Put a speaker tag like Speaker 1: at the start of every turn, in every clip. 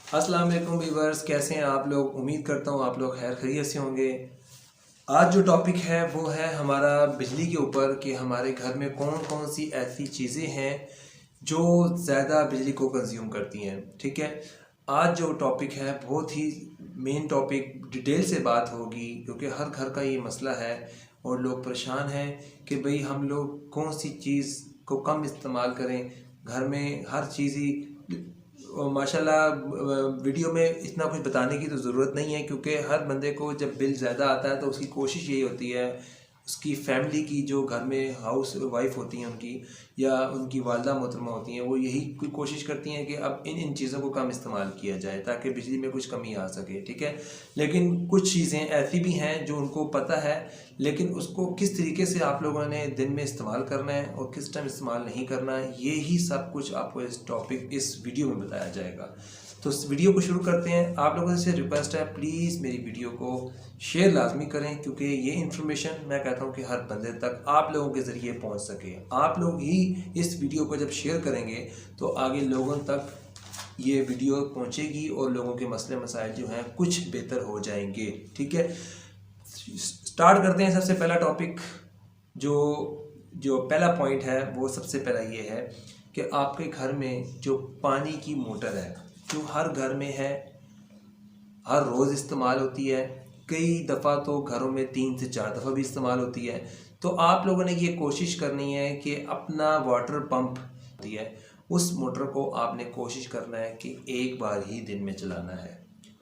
Speaker 1: अस्सलाम वालेकुम व्यूअर्स, कैसे हैं आप लोग। उम्मीद करता हूँ आप लोग खैर खैरियत से होंगे। आज जो टॉपिक है वो है हमारा बिजली के ऊपर कि हमारे घर में कौन कौन सी ऐसी चीज़ें हैं जो ज़्यादा बिजली को कंज्यूम करती हैं। ठीक है, आज जो टॉपिक है बहुत ही मेन टॉपिक, डिटेल से बात होगी क्योंकि हर घर का ये मसला है और लोग परेशान हैं कि भाई हम लोग कौन सी चीज़ को कम इस्तेमाल करें। घर में हर चीज़ ही और माशाल्लाह वीडियो में इतना कुछ बताने की तो ज़रूरत नहीं है क्योंकि हर बंदे को जब बिल ज़्यादा आता है तो उसकी कोशिश यही होती है, उसकी फैमिली की जो घर में हाउस वाइफ होती हैं उनकी या उनकी वालदा मोहतरमा होती हैं, वो यही कोशिश करती हैं कि अब इन इन चीज़ों को कम इस्तेमाल किया जाए ताकि बिजली में कुछ कमी आ सके। ठीक है, लेकिन कुछ चीज़ें ऐसी भी हैं जो उनको पता है, लेकिन उसको किस तरीके से आप लोगों ने दिन में इस्तेमाल करना है और किस टाइम इस्तेमाल नहीं करना है, ये ही सब कुछ आपको इस वीडियो में बताया जाएगा। तो इस वीडियो को शुरू करते हैं। आप लोगों से रिक्वेस्ट है, प्लीज़ मेरी वीडियो को शेयर लाजमी करें क्योंकि ये इन्फॉर्मेशन मैं कहता हूँ कि हर बंदे तक आप लोगों के ज़रिए पहुँच सके। आप लोग ही इस वीडियो को जब शेयर करेंगे तो आगे लोगों तक ये वीडियो पहुँचेगी और लोगों के मसले मसाइल जो हैं कुछ बेहतर हो जाएंगे। ठीक है, स्टार्ट करते हैं। सबसे पहला टॉपिक जो जो पहला पॉइंट है वो सबसे पहला ये है कि आपके घर में जो पानी की मोटर है जो हर घर में है, हर रोज़ इस्तेमाल होती है, कई दफ़ा तो घरों में 3 से 4 दफ़ा भी इस्तेमाल होती है। तो आप लोगों ने ये कोशिश करनी है कि अपना वाटर पंप होती है उस मोटर को आपने कोशिश करना है कि एक बार ही दिन में चलाना है।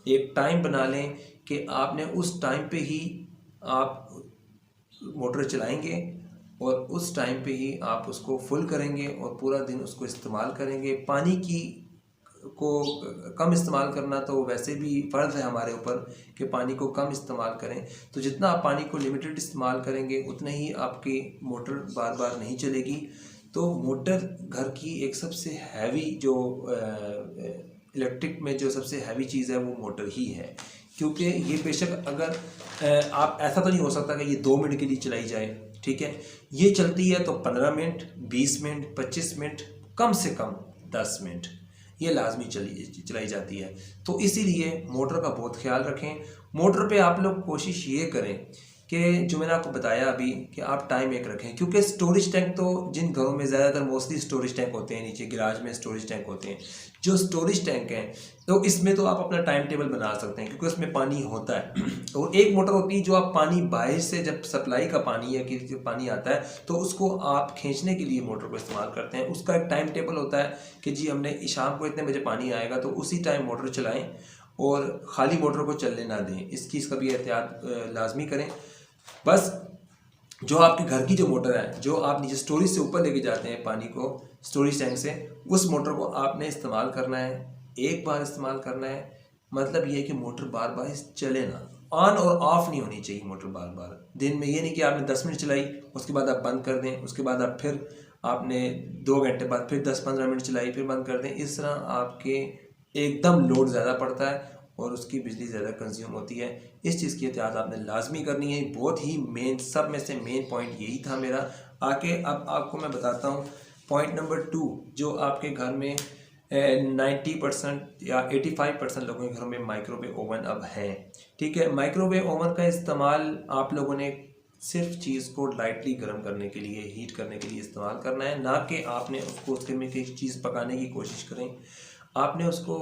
Speaker 1: एक टाइम बना लें कि आपने उस टाइम पे ही आप मोटर चलाएंगे और उस टाइम पे ही आप उसको फुल करेंगे और पूरा दिन उसको इस्तेमाल करेंगे। पानी की को कम इस्तेमाल करना तो वैसे भी फ़र्ज़ है हमारे ऊपर कि पानी को कम इस्तेमाल करें। तो जितना आप पानी को लिमिटेड इस्तेमाल करेंगे उतना ही आपकी मोटर बार बार नहीं चलेगी। तो मोटर घर की एक सबसे हैवी जो इलेक्ट्रिक में जो सबसे हैवी चीज़ है वो मोटर ही है क्योंकि ये बेशक अगर आप ऐसा तो नहीं हो सकता कि ये 2 मिनट के लिए चलाई जाए। ठीक है, ये चलती है तो 15 मिनट, 20 मिनट, 25 मिनट, कम से कम 10 मिनट ये लाजमी चलाई जाती है। तो इसीलिए मोटर का बहुत ख्याल रखें। मोटर पे आप लोग कोशिश ये करें कि जो मैंने आपको बताया अभी कि आप टाइम एक रखें क्योंकि स्टोरेज टैंक तो जिन घरों में ज़्यादातर मोस्टली स्टोरेज टैंक होते हैं, नीचे गैराज में स्टोरेज टैंक होते हैं, जो स्टोरेज टैंक हैं तो इसमें तो आप अपना टाइम टेबल बना सकते हैं क्योंकि उसमें पानी होता है। और एक मोटर होती है जो आप पानी बाहर से जब सप्लाई का पानी या कि पानी आता है तो उसको आप खींचने के लिए मोटर को इस्तेमाल करते हैं। उसका एक टाइम टेबल होता है कि जी हमने शाम को इतने बजे पानी आएगा तो उसी टाइम मोटर चलाएं और ख़ाली मोटर को चलने ना दें। इस चीज़ का भी एहतियात लाजमी करें। बस जो आपके घर की जो मोटर है जो आप नीचे स्टोरेज से ऊपर लेके जाते हैं पानी को स्टोरेज टैंक से, उस मोटर को आपने इस्तेमाल करना है, एक बार इस्तेमाल करना है। मतलब ये है कि मोटर बार बार चले ना, ऑन और ऑफ नहीं होनी चाहिए मोटर बार बार। दिन में ये नहीं कि आपने 10 मिनट चलाई उसके बाद आप बंद कर दें, उसके बाद आप फिर आपने 2 घंटे बाद फिर 10-15 मिनट चलाई फिर बंद कर दें। इस तरह आपके एकदम लोड ज़्यादा पड़ता है और उसकी बिजली ज़्यादा कंज्यूम होती है। इस चीज़ की एहतियात आपने लाजमी करनी है। बहुत ही मेन, सब में से मेन पॉइंट यही था मेरा। आके अब आपको मैं बताता हूँ पॉइंट नंबर 2 जो आपके घर में 90% या 85% लोगों के घरों में माइक्रोवेव ओवन अब हैं। ठीक है, माइक्रोवेव ओवन का इस्तेमाल आप लोगों ने सिर्फ चीज़ को लाइटली गर्म करने के लिए, हीट करने के लिए इस्तेमाल करना है, ना कि आपने उसको उसके में किसी चीज़ पकाने की कोशिश करें। आपने उसको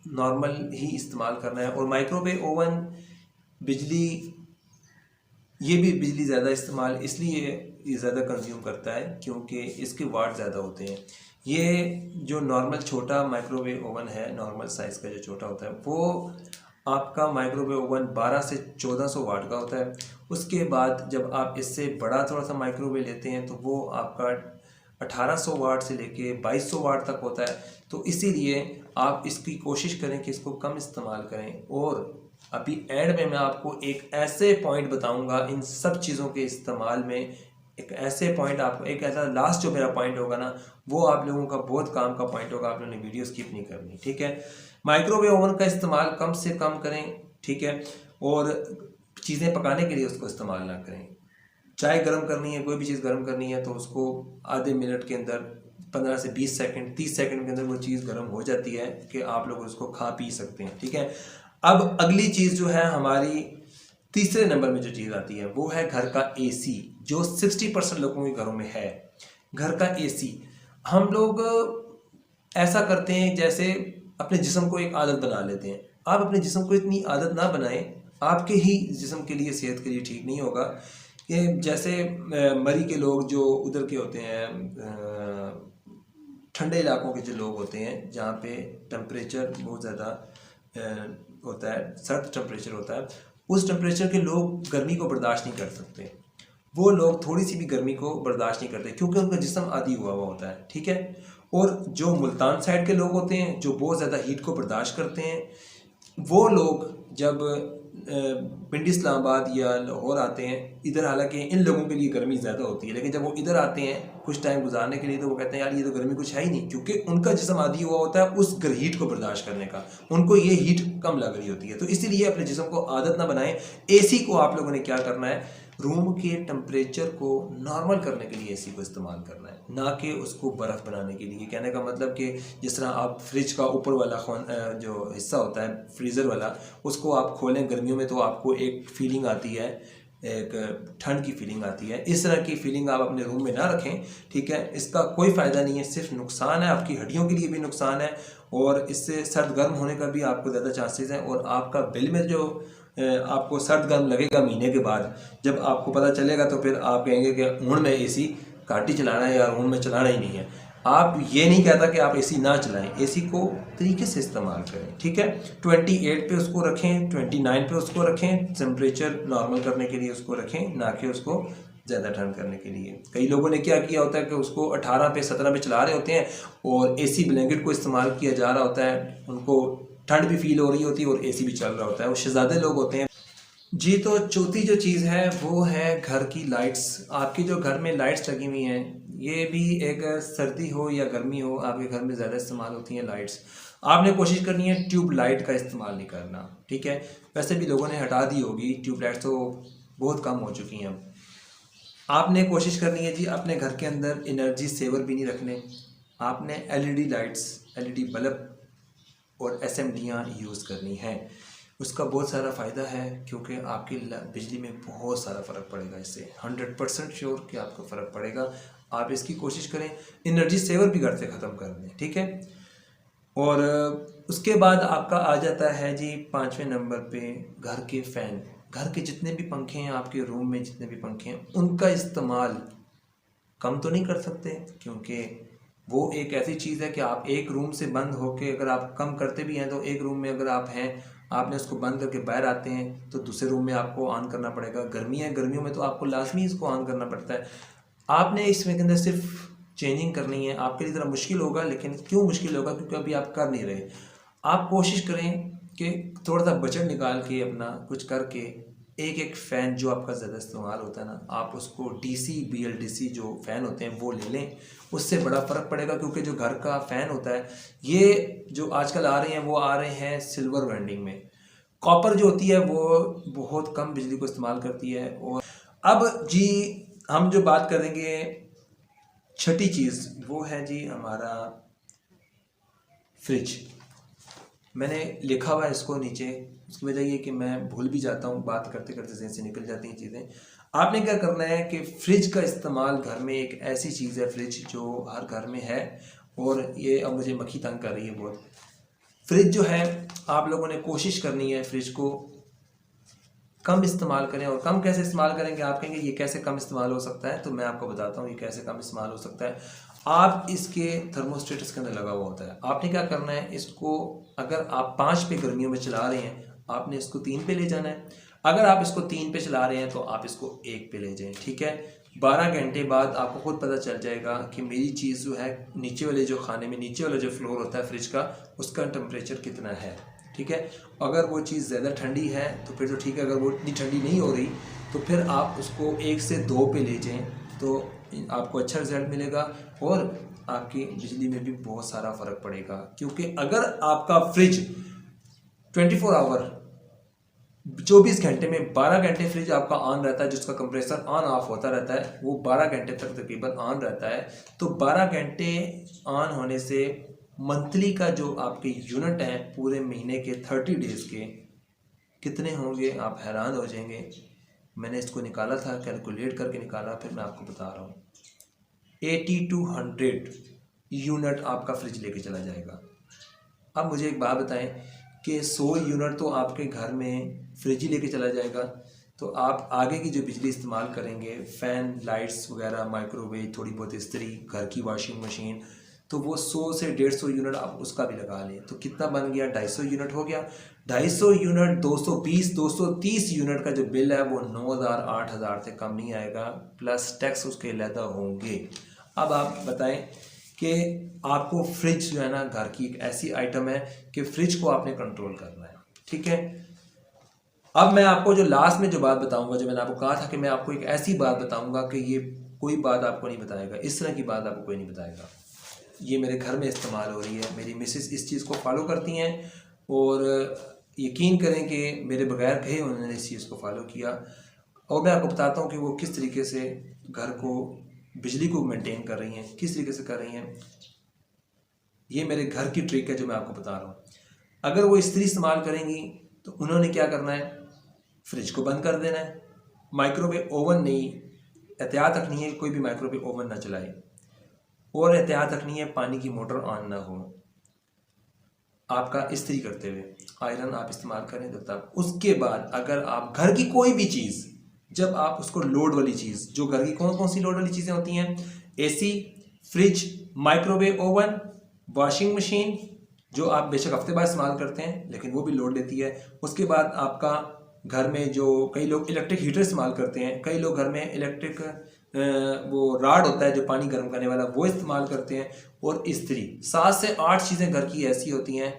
Speaker 1: नॉर्मल ही इस्तेमाल करना है। और माइक्रोवेव ओवन बिजली, ये भी बिजली ज़्यादा इस्तेमाल इसलिए ये ज़्यादा कंज्यूम करता है क्योंकि इसके वाट ज़्यादा होते हैं। ये जो नॉर्मल छोटा माइक्रोवेव ओवन है, नॉर्मल साइज़ का जो छोटा होता है, वो आपका माइक्रोवेव ओवन 12 से 1400 वाट का होता है। उसके बाद जब आप इससे बड़ा थोड़ा सा माइक्रोवेव लेते हैं तो वो आपका 1800 वाट से लेके 2200 वाट तक होता है। तो इसीलिए आप इसकी कोशिश करें कि इसको कम इस्तेमाल करें। और अभी एंड में मैं आपको एक ऐसे पॉइंट बताऊंगा इन सब चीज़ों के इस्तेमाल में, एक ऐसे पॉइंट आपको, एक ऐसा लास्ट जो मेरा पॉइंट होगा ना वो आप लोगों का बहुत काम का पॉइंट होगा। आप लोगों ने वीडियो स्किप नहीं करनी। ठीक है, माइक्रोवेव ओवन का इस्तेमाल कम से कम करें। ठीक है, और चीज़ें पकाने के लिए उसको इस्तेमाल ना करें। चाय गर्म करनी है, कोई भी चीज़ गर्म करनी है तो उसको आधे मिनट के अंदर 15 से 20 सेकंड 30 सेकंड के अंदर वो चीज़ गर्म हो जाती है कि आप लोग उसको खा पी सकते हैं। ठीक है, अब अगली चीज़ जो है हमारी तीसरे नंबर में जो चीज़ आती है वो है घर का एसी, जो 60% लोगों के घरों में है। घर का एसी हम लोग ऐसा करते हैं जैसे अपने जिस्म को एक आदत बना लेते हैं। आप अपने जिस्म को इतनी आदत ना बनाएं, आपके ही जिस्म के लिए, सेहत के लिए ठीक नहीं होगा। कि जैसे मरी के लोग जो उधर के होते हैं, ठंडे इलाकों के जो लोग होते हैं जहाँ पे टेम्परेचर बहुत ज़्यादा होता है, सर्द टेम्परेचर होता है, उस टेम्परेचर के लोग गर्मी को बर्दाश्त नहीं कर सकते। वो लोग थोड़ी सी भी गर्मी को बर्दाश्त नहीं करते क्योंकि उनका जिस्म आदी हुआ होता है। ठीक है, और जो मुल्तान साइड के लोग होते हैं जो बहुत ज़्यादा हीट को बर्दाश्त करते हैं, वो लोग जब पिंडी इस्लामाबाद या लाहौर आते हैं इधर, हालांकि इन लोगों के लिए गर्मी ज़्यादा होती है, लेकिन जब वो इधर आते हैं कुछ टाइम गुजारने के लिए तो वो कहते हैं यार ये तो गर्मी कुछ है ही नहीं, क्योंकि उनका जिस्म आदी हुआ होता है उस हीट को बर्दाश्त करने का, उनको ये हीट कम लग रही होती है। तो इसीलिए अपने जिस्म को आदत ना बनाएं। एसी को आप लोगों ने क्या करना है, रूम के टेम्परेचर को नॉर्मल करने के लिए एसी को इस्तेमाल करना है, ना कि उसको बर्फ़ बनाने के लिए। कहने का मतलब कि जिस तरह आप फ्रिज का ऊपर वाला जो हिस्सा होता है फ्रीज़र वाला, उसको आप खोलें गर्मियों में तो आपको एक फीलिंग आती है, एक ठंड की फीलिंग आती है। इस तरह की फीलिंग आप अपने रूम में ना रखें। ठीक है, इसका कोई फ़ायदा नहीं है, सिर्फ नुकसान है, आपकी हड्डियों के लिए भी नुकसान है और इससे सर्द गर्म होने का भी आपको ज़्यादा चांसेस हैं। और आपका बिल में जो आपको सर्द गर्म लगेगा महीने के बाद, जब आपको पता चलेगा तो फिर आप कहेंगे कि ऊँड में एसी घाटी चलाना है या ऊँड में चलाना ही नहीं है। आप ये नहीं कहता कि आप एसी ना चलाएं, एसी को तरीके से इस्तेमाल करें। ठीक है, 28 पे उसको रखें, 29 पे उसको रखें, टेम्परेचर नॉर्मल करने के लिए उसको रखें, ना कि उसको ज़्यादा ठंड करने के लिए। कई लोगों ने क्या किया होता है कि उसको 18 पे 17 पे चला रहे होते हैं और एसी ब्लैंकेट को इस्तेमाल किया जा रहा होता है, उनको ठंड भी फील हो रही होती है और एसी भी चल रहा होता है, वो शहजादे लोग होते हैं। जी, तो चौथी जो चीज़ है वो है घर की लाइट्स। आपकी जो घर में लाइट्स लगी हुई हैं, ये भी एक सर्दी हो या गर्मी हो आपके घर में ज़्यादा इस्तेमाल होती हैं लाइट्स। आपने कोशिश करनी है ट्यूब लाइट का इस्तेमाल नहीं करना। ठीक है, वैसे भी लोगों ने हटा दी होगी ट्यूब लाइट्स, तो बहुत कम हो चुकी हैं अब। आपने कोशिश करनी है जी अपने घर के अंदर एनर्जी सेवर भी नहीं रखने, आपने एलईडी लाइट्स, एलईडी बल्ब और एसएमडियाँ यूज़ करनी हैं। उसका बहुत सारा फ़ायदा है क्योंकि आपकी बिजली में बहुत सारा फ़र्क पड़ेगा इससे, 100% श्योर कि आपको फ़र्क पड़ेगा। आप इसकी कोशिश करें, एनर्जी सेवर भी घर से ख़त्म कर दें। ठीक है, और उसके बाद आपका आ जाता है जी 5वें नंबर पे घर के फ़ैन। घर के जितने भी पंखे हैं, आपके रूम में जितने भी पंखे हैं, उनका इस्तेमाल कम तो नहीं कर सकते क्योंकि वो एक ऐसी चीज़ है कि आप एक रूम से बंद होके अगर आप कम करते भी हैं तो एक रूम में अगर आप हैं, आपने उसको बंद करके बाहर आते हैं तो दूसरे रूम में आपको ऑन करना पड़ेगा। गर्मी है, गर्मियों में तो आपको लाजमी इसको ऑन करना पड़ता है। आपने इसमें के अंदर सिर्फ चेंजिंग करनी है। आपके लिए ज़रा मुश्किल होगा, लेकिन क्यों मुश्किल होगा, क्योंकि अभी आप कर नहीं रहे। आप कोशिश करें कि थोड़ा सा बजट निकाल के अपना कुछ करके एक एक फ़ैन जो आपका ज़्यादा इस्तेमाल होता है ना, आप उसको डीसी बीएलडीसी जो फ़ैन होते हैं वो ले लें, उससे बड़ा फ़र्क पड़ेगा। क्योंकि जो घर का फ़ैन होता है, ये जो आजकल आ रहे हैं वो आ रहे हैं सिल्वर वेंडिंग में। कॉपर जो होती है वो बहुत कम बिजली को इस्तेमाल करती है। और अब जी हम जो बात करेंगे छठी चीज़, वो है जी हमारा फ्रिज। मैंने लिखा हुआ है इसको नीचे, उसकी वजह ये कि मैं भूल भी जाता हूँ, बात करते करते जहन से निकल जाती हैं चीज़ें। आपने क्या करना है कि फ्रिज का इस्तेमाल, घर में एक ऐसी चीज़ है फ्रिज जो हर घर में है, और ये अब मुझे मक्खी तंग कर रही है बहुत। फ्रिज जो है, आप लोगों ने कोशिश करनी है फ्रिज को कम इस्तेमाल करें। और कम कैसे इस्तेमाल करेंगे, आप कहेंगे ये कैसे कम इस्तेमाल हो सकता है, तो मैं आपको बताता हूँ ये कैसे कम इस्तेमाल हो सकता है। आप इसके थर्मोस्टेट इसके अंदर लगा हुआ होता है। आपने क्या करना है, इसको अगर आप 5 पे गर्मियों में चला रहे हैं, आपने इसको 3 पे ले जाना है। अगर आप इसको 3 पे चला रहे हैं तो आप इसको 1 पे ले जाएं। ठीक है, 12 घंटे बाद आपको खुद पता चल जाएगा कि मेरी चीज़ जो है नीचे वाले जो खाने में नीचे वाला जो फ्लोर होता है फ्रिज का, उसका टेम्परेचर कितना है। ठीक है, अगर वो चीज़ ज़्यादा ठंडी है तो फिर तो ठीक है, अगर वो इतनी ठंडी नहीं हो रही तो फिर आप उसको 1 से 2 पे ले जाएं तो आपको अच्छा रिजल्ट मिलेगा और आपकी बिजली में भी बहुत सारा फ़र्क पड़ेगा। क्योंकि अगर आपका फ्रिज 24 आवर 24 घंटे में 12 घंटे फ्रिज आपका ऑन रहता है, जिसका कंप्रेसर ऑन ऑफ होता रहता है, वो 12 घंटे तक तकरीबन ऑन रहता है। तो 12 घंटे ऑन होने से मंथली का जो आपके यूनिट हैं पूरे महीने के 30 डेज़ के कितने होंगे, आप हैरान हो जाएंगे। मैंने इसको निकाला था, कैलकुलेट करके निकाला, फिर मैं आपको बता रहा हूँ। 80 to 100 यूनिट आपका फ्रिज लेके चला जाएगा। अब मुझे एक बात बताएं कि 100 यूनिट तो आपके घर में फ्रिज ही लेके चला जाएगा, तो आप आगे की जो बिजली इस्तेमाल करेंगे, फ़ैन, लाइट्स वगैरह, माइक्रोवेव, थोड़ी बहुत इस्त्री, घर की वॉशिंग मशीन, तो वो 100 से 150 यूनिट आप उसका भी लगा लें तो कितना बन गया, 250 यूनिट हो गया। 250 यूनिट 220 230 यूनिट का जो बिल है वो 9,000 8,000 से कम नहीं आएगा, प्लस टैक्स उसके अलहदा होंगे। अब आप बताएं कि आपको फ्रिज जो है ना, घर की एक ऐसी आइटम है कि फ्रिज को आपने कंट्रोल करना है, ठीक है। अब मैं आपको जो लास्ट में जो बात बताऊंगा, जो मैंने आपको कहा था कि मैं आपको एक ऐसी बात बताऊंगा कि ये कोई बात आपको नहीं बताएगा, इस तरह की बात आपको कोई नहीं बताएगा। ये मेरे घर में इस्तेमाल हो रही है, मेरी मिसेस इस चीज़ को फॉलो करती हैं और यकीन करें कि मेरे बगैर कहे उन्होंने इस चीज़ को फॉलो किया। और मैं आपको बताता हूँ कि वो किस तरीके से घर को, बिजली को मेंटेन कर रही हैं, किस तरीके से कर रही हैं। ये मेरे घर की ट्रिक है जो मैं आपको बता रहा हूँ। अगर वो इस्त्री इस्तेमाल करेंगी तो उन्होंने क्या करना है, फ्रिज को बंद कर देना है, माइक्रोवेव ओवन नहीं, एहतियात रखनी है कोई भी माइक्रोवेव ओवन ना चलाए, और एहतियात रखनी है पानी की मोटर ऑन ना हो आपका इस्त्री करते हुए। आयरन आप इस्तेमाल करें तो तब उसके बाद अगर आप घर की कोई भी चीज़, जब आप उसको लोड वाली चीज़, जो घर की कौन कौन सी लोड वाली चीज़ें होती हैं, AC, fridge, microwave oven, washing machine, जो आप बेशक हफ्ते बाद इस्तेमाल करते हैं लेकिन वो भी लोड लेती है। उसके बाद आपका घर में जो कई लोग इलेक्ट्रिक हीटर इस्तेमाल करते हैं, कई लोग घर में इलेक्ट्रिक वो राड होता है जो पानी गर्म करने वाला, वो इस्तेमाल करते हैं, और इस्त्री। 7 से 8 चीज़ें घर की ऐसी होती हैं,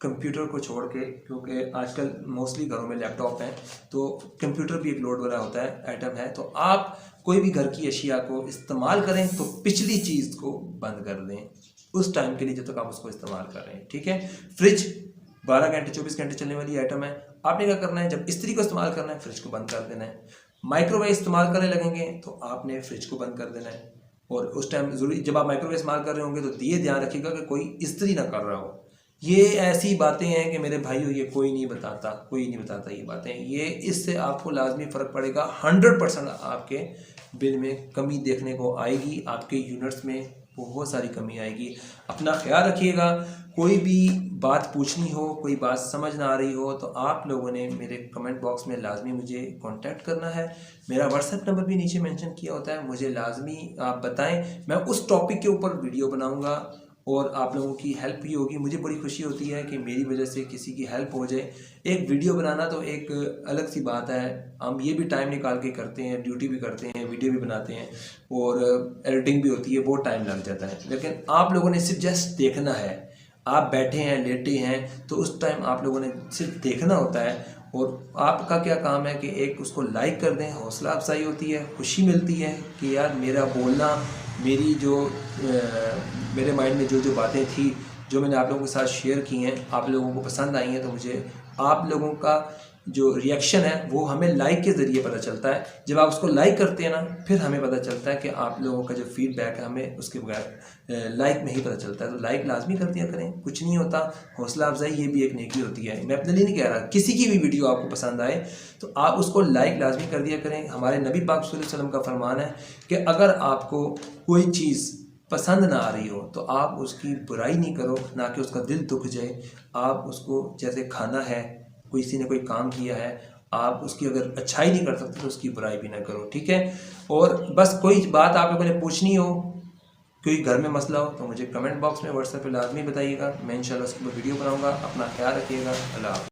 Speaker 1: कंप्यूटर को छोड़ के, क्योंकि आजकल मोस्टली घरों में लैपटॉप हैं, तो कंप्यूटर भी एक लोड वाला होता है, आइटम है। तो आप कोई भी घर की अशिया को इस्तेमाल करें तो पिछली चीज़ को बंद कर दें उस टाइम के लिए जब तक आप उसको इस्तेमाल कर रहे हैं, ठीक है। फ्रिज 12 घंटे 24 घंटे चलने वाली आइटम है। आपने क्या करना है, जब इस्त्री को इस्तेमाल करना है फ्रिज को बंद कर देना है। माइक्रोवेव इस्तेमाल करने लगेंगे तो आपने फ्रिज को बंद कर देना है, और उस टाइम ज़रूरी, जब आप माइक्रोवेव इस्तेमाल कर रहे होंगे तो ये ध्यान रखिएगा कि कोई इस्त्री ना कर रहा हो। ये ऐसी बातें हैं कि मेरे भाइयों ये कोई नहीं बताता ये बातें। ये इससे आपको लाजमी फ़र्क पड़ेगा, 100% आपके बिल में कमी देखने को आएगी, आपके यूनिट्स में बहुत सारी कमी आएगी। अपना ख्याल रखिएगा। कोई भी बात पूछनी हो, कोई बात समझ ना आ रही हो तो आप लोगों ने मेरे कमेंट बॉक्स में लाजमी मुझे कांटेक्ट करना है। मेरा व्हाट्सएप नंबर भी नीचे मेंशन किया होता है, मुझे लाजमी आप बताएं, मैं उस टॉपिक के ऊपर वीडियो बनाऊंगा और आप लोगों की हेल्प भी होगी। मुझे बड़ी खुशी होती है कि मेरी वजह से किसी की हेल्प हो जाए। एक वीडियो बनाना तो एक अलग सी बात है, हम ये भी टाइम निकाल के करते हैं, ड्यूटी भी करते हैं, वीडियो भी बनाते हैं और एडिटिंग भी होती है, बहुत टाइम लग जाता है। लेकिन आप लोगों ने सिर्फ जस्ट देखना है, आप बैठे हैं, लेटे हैं, तो उस टाइम आप लोगों ने सिर्फ देखना होता है, और आपका क्या काम है कि एक उसको लाइक कर दें। हौसला अफजाई होती है, खुशी मिलती है कि यार मेरा बोलना, मेरी जो मेरे माइंड में जो बातें थी, जो मैंने आप लोगों के साथ शेयर की हैं, आप लोगों को पसंद आई हैं। तो मुझे आप लोगों का जो रिएक्शन है वो हमें लाइक के ज़रिए पता चलता है। जब आप उसको लाइक करते हैं ना, फिर हमें पता चलता है कि आप लोगों का जो फीडबैक है हमें उसके बगैर लाइक में ही पता चलता है। तो लाइक लाजमी कर दिया करें, कुछ नहीं होता, हौसला अफजाई ये भी एक नेकी होती है। मैं अपने लिए नहीं कह रहा, किसी की भी वीडियो आपको पसंद आए तो आप उसको लाइक लाजमी कर दिया करें। हमारे नबी पाक सल्लल्लाहु अलैहि वसल्लम का फरमान है कि अगर आपको कोई चीज़ पसंद ना आ रही हो तो आप उसकी बुराई नहीं करो, ना कि उसका दिल दुख जाए। आप उसको, जैसे खाना है, किसी ने कोई काम किया है, आप उसकी अगर अच्छाई नहीं कर सकते तो उसकी बुराई भी ना करो, ठीक है। और बस कोई बात आप लोगों ने पूछनी हो, कोई घर में मसला हो तो मुझे कमेंट बॉक्स में व्हाट्सएप पे लाजमी बताइएगा, मैं इंशाल्लाह उसके ऊपर वीडियो बनाऊंगा। अपना ख्याल रखिएगा। अल्लाह।